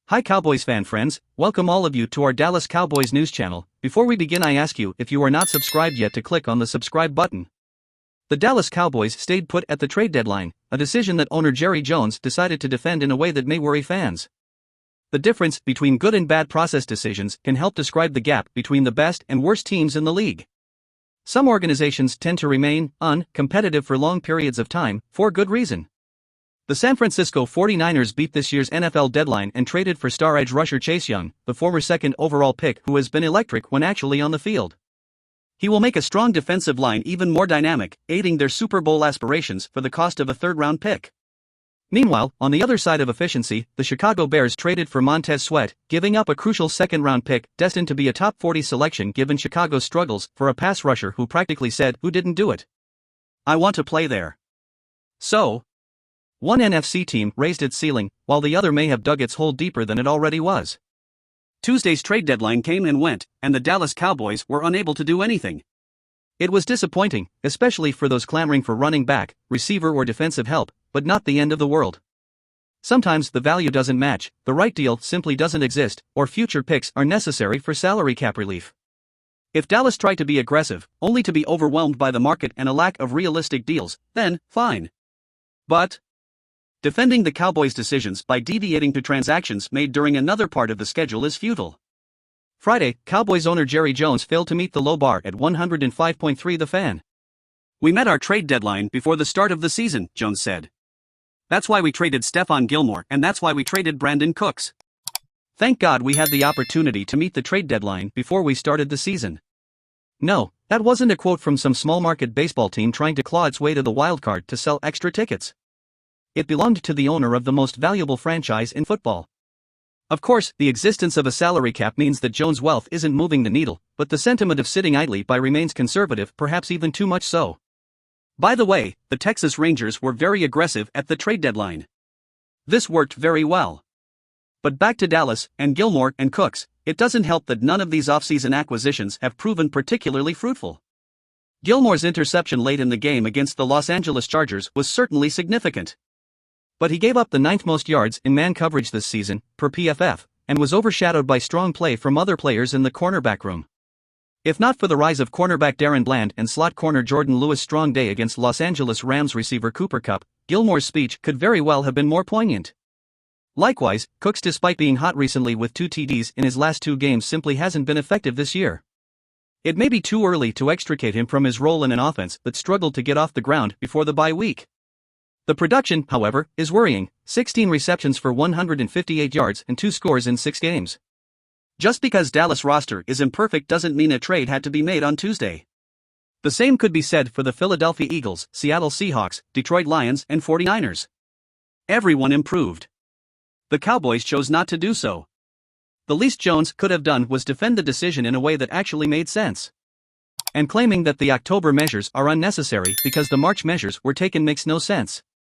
Hi Cowboys fan friends, welcome all of you to our Dallas Cowboys news channel. Before we begin, I ask you if you are not subscribed yet to click on the subscribe button. The Dallas Cowboys stayed put at the trade deadline, a decision that owner Jerry Jones decided to defend in a way that may worry fans. The difference between good and bad process decisions can help describe the gap between the best and worst teams in the league. Some organizations tend to remain uncompetitive for long periods of time, for good reason. The San Francisco 49ers beat this year's NFL deadline and traded for star edge rusher Chase Young, the former second overall pick who has been electric when actually on the field. He will make a strong defensive line even more dynamic, aiding their Super Bowl aspirations for the cost of a third-round pick. Meanwhile, on the other side of efficiency, the Chicago Bears traded for Montez Sweat, giving up a crucial second-round pick destined to be a top 40 selection given Chicago's struggles for a pass rusher who practically said, "Who didn't do it? I want to play there." So, one NFC team raised its ceiling, while the other may have dug its hole deeper than it already was. Tuesday's trade deadline came and went, and the Dallas Cowboys were unable to do anything. It was disappointing, especially for those clamoring for running back, receiver or defensive help, but not the end of the world. Sometimes the value doesn't match, the right deal simply doesn't exist, or future picks are necessary for salary cap relief. If Dallas tried to be aggressive, only to be overwhelmed by the market and a lack of realistic deals, then, fine. But defending the Cowboys' decisions by deviating to transactions made during another part of the schedule is futile. Friday, Cowboys owner Jerry Jones failed to meet the low bar at 105.3 The Fan. "We met our trade deadline before the start of the season," Jones said. "That's why we traded Stephon Gilmore and that's why we traded Brandon Cooks. Thank God we had the opportunity to meet the trade deadline before we started the season." No, that wasn't a quote from some small-market baseball team trying to claw its way to the wild card to sell extra tickets. It belonged to the owner of the most valuable franchise in football. Of course, the existence of a salary cap means that Jones' wealth isn't moving the needle, but the sentiment of sitting idly by remains conservative, perhaps even too much so. By the way, the Texas Rangers were very aggressive at the trade deadline. This worked very well. But back to Dallas, and Gilmore and Cooks, it doesn't help that none of these offseason acquisitions have proven particularly fruitful. Gilmore's interception late in the game against the Los Angeles Chargers was certainly significant. But he gave up the 9th most yards in man coverage this season, per PFF, and was overshadowed by strong play from other players in the cornerback room. If not for the rise of cornerback Darren Bland and slot corner Jordan Lewis' strong day against Los Angeles Rams receiver Cooper Kupp, Gilmore's speech could very well have been more poignant. Likewise, Cooks, despite being hot recently with 2 TDs in his last 2 games, simply hasn't been effective this year. It may be too early to extricate him from his role in an offense that struggled to get off the ground before the bye week. The production, however, is worrying: 16 receptions for 158 yards and 2 scores in 6 games. Just because Dallas' roster is imperfect doesn't mean a trade had to be made on Tuesday. The same could be said for the Philadelphia Eagles, Seattle Seahawks, Detroit Lions, and 49ers. Everyone improved. The Cowboys chose not to do so. The least Jones could have done was defend the decision in a way that actually made sense. And claiming that the October measures are unnecessary because the March measures were taken makes no sense.